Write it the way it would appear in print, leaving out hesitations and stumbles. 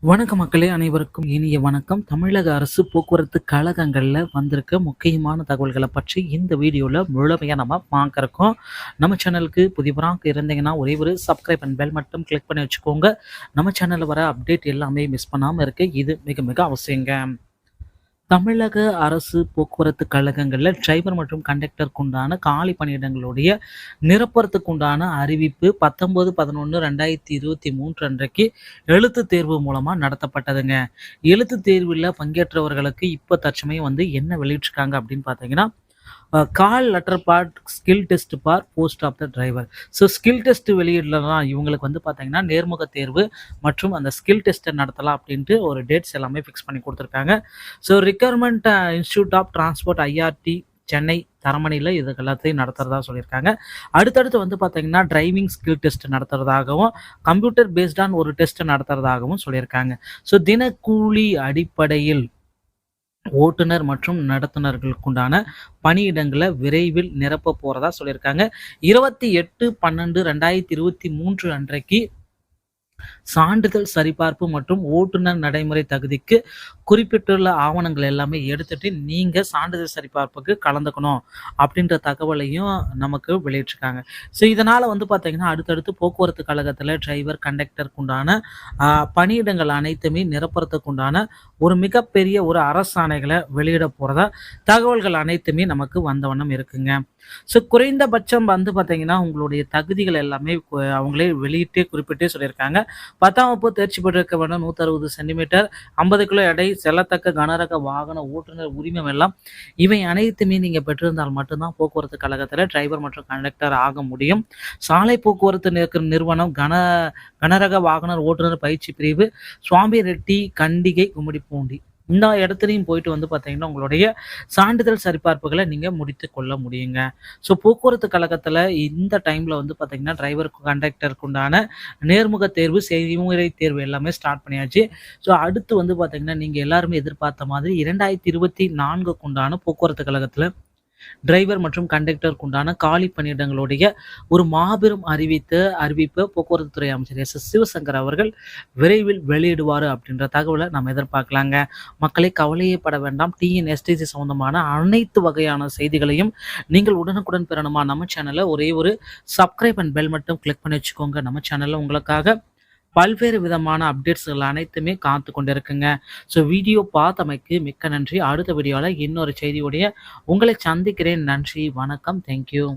வணக்கம் மக்களே, அனைவருக்கும் இனிய வணக்கம். தமிழக அரசு போக்குவரத்து கழகங்கள்ல வந்திருக்க முக்கியமான தகவல்களை பற்றி இந்த வீடியோல முழுமையா நம்ம பார்க்கறோம். நம்ம சேனலுக்கு புதியவராக இருந்தீங்கன்னா ஒரே ஒரு சப்ஸ்கிரைப் அண்ட் பெல் மட்டும் கிளிக் பண்ணி வச்சுக்கோங்க. நம்ம சேனல்ல வர அப்டேட் எல்லாமே மிஸ் பண்ணாம இருக்க இது மிக மிக அவசியங்க. தமிழக அரசு போக்குவரத்து கழகங்கள்ல டிரைவர் மற்றும் கண்டக்டருக்கு உண்டான காலி பணியிடங்களுடைய நிரப்புறதுக்கு உண்டான அறிவிப்பு 19/11/2023 அன்றைக்கு எழுத்து தேர்வு மூலமா நடத்தப்பட்டதுங்க. எழுத்து தேர்வில் பங்கேற்றவர்களுக்கு இப்போ தற்சமயம் என்ன வெளியிட்டிருக்காங்க அப்படின்னு பார்த்தீங்கன்னா, call letter part skill test for post of the driver. So skill test வெளியிடலாம் இவங்களுக்கு பார்த்தீங்கன்னா நேர்முக தேர்வு மற்றும் அந்த ஸ்கில் டெஸ்ட்டை நடத்தலாம் அப்படின்ட்டு ஒரு டேட்ஸ் எல்லாமே ஃபிக்ஸ் பண்ணி கொடுத்துருக்காங்க. So requirement institute of transport IRT Chennai தரமணியில் இது எல்லாத்தையும் நடத்துறதா சொல்லியிருக்காங்க. அடுத்தடுத்து பார்த்தீங்கன்னா டிரைவிங் ஸ்கில் டெஸ்ட் நடத்துறதாகவும் கம்ப்யூட்டர் பேஸ்டான ஒரு டெஸ்ட் நடத்துறதாகவும் சொல்லியிருக்காங்க. ஸோ தினக்கூலி அடிப்படையில் ஓட்டுநர் மற்றும் நடத்துனர்களுக்குண்டான பணியிடங்களை விரைவில் நிரப்ப போறதா சொல்லியிருக்காங்க. 28/12/2023 அன்றைக்கு சான்றிதழ் சரிபார்ப்பு மற்றும் ஓட்டுநர் நடைமுறை தகுதிக்கு குறிப்பிட்டுள்ள ஆவணங்கள் எல்லாமே எடுத்துட்டு நீங்க சான்றிதழ் சரிபார்ப்புக்கு கலந்துக்கணும் அப்படின்ற தகவலையும் நமக்கு வெளியிட்டிருக்காங்க. ஸோ இதனால பார்த்தீங்கன்னா அடுத்தடுத்து போக்குவரத்து கழகத்தில் டிரைவர் கண்டக்டருக்கு உண்டான பணியிடங்கள் அனைத்துமே நிரப்புறதுக்கு உண்டான ஒரு மிகப்பெரிய ஒரு அரசாணைகளை வெளியிட போறதா தகவல்கள் அனைத்துமே நமக்கு வந்த வண்ணம் இருக்குங்க. ஸோ குறைந்தபட்சம் பார்த்தீங்கன்னா உங்களுடைய தகுதிகள் எல்லாமே அவங்களே வெளியிட்டே குறிப்பிட்டே சொல்லியிருக்காங்க. 10ஆம் வகுப்பு தேர்ச்சி பெற்றிருக்க வேண்டும், 160 சென்டிமீட்டர், 50 கிலோ எடை, செல்லத்தக்க கனரக வாகன ஓட்டுநர் உரிமம் எல்லாம் இவை அனைத்துமே நீங்க பெற்றிருந்தால் மட்டும்தான் போக்குவரத்து கழகத்தில் டிரைவர் மற்றும் கண்டக்டர் ஆக முடியும். சாலை போக்குவரத்து நிறுவனம் கனரக வாகனர் ஓட்டுநர் பயிற்சி பிரிவு, சுவாமி ரெட்டி, கண்டிகை, கும்மிடிப்பூண்டி இந்த இடத்துலையும் போயிட்டு பார்த்தீங்கன்னா உங்களுடைய சான்றிதழ் சரிபார்ப்புகளை நீங்கள் முடித்து கொள்ள முடியுங்க. ஸோ போக்குவரத்து கழகத்தில் இந்த டைமில் பார்த்தீங்கன்னா டிரைவருக்கு கண்டக்டருக்கு உண்டான நேர்முக தேர்வு செய்முறை தேர்வு எல்லாமே ஸ்டார்ட் பண்ணியாச்சு. ஸோ அடுத்து பார்த்தீங்கன்னா நீங்கள் எல்லாருமே எதிர்பார்த்த மாதிரி 2024க்கு உண்டான போக்குவரத்து கழகத்தில் டிரைவர் மற்றும் கண்டக்டருக்கு உண்டான காலி பணியிடங்களுடைய ஒரு மாபெரும் அறிவிப்பு போக்குவரத்து துறை அமைச்சர் சிவசங்கர் அவர்கள் விரைவில் வெளியிடுவார் அப்படின்ற தகவலை நம்ம எதிர்பார்க்கலாங்க. மக்களை கவலையே பட வேண்டாம். டிஎன்எஸ்டிசி சம்பந்தமான அனைத்து வகையான செய்திகளையும் நீங்கள் உடனுக்குடன் பெறணுமா நம்ம சேனலை ஒரே ஒரு சப்ஸ்கிரைப் அண்ட் பெல் மட்டும் கிளிக் பண்ணி வச்சுக்கோங்க. நம்ம சேனல்ல உங்களுக்காக பல்வேறு விதமான அப்டேட்ஸ்கள் அனைத்துமே காத்து கொண்டிருக்குங்க. ஸோ வீடியோ பார்த்தமைக்கு மிக்க நன்றி. அடுத்த வீடியோவில் இன்னொரு செய்தியுடைய உங்களை சந்திக்கிறேன். நன்றி, வணக்கம், தேங்க்யூ.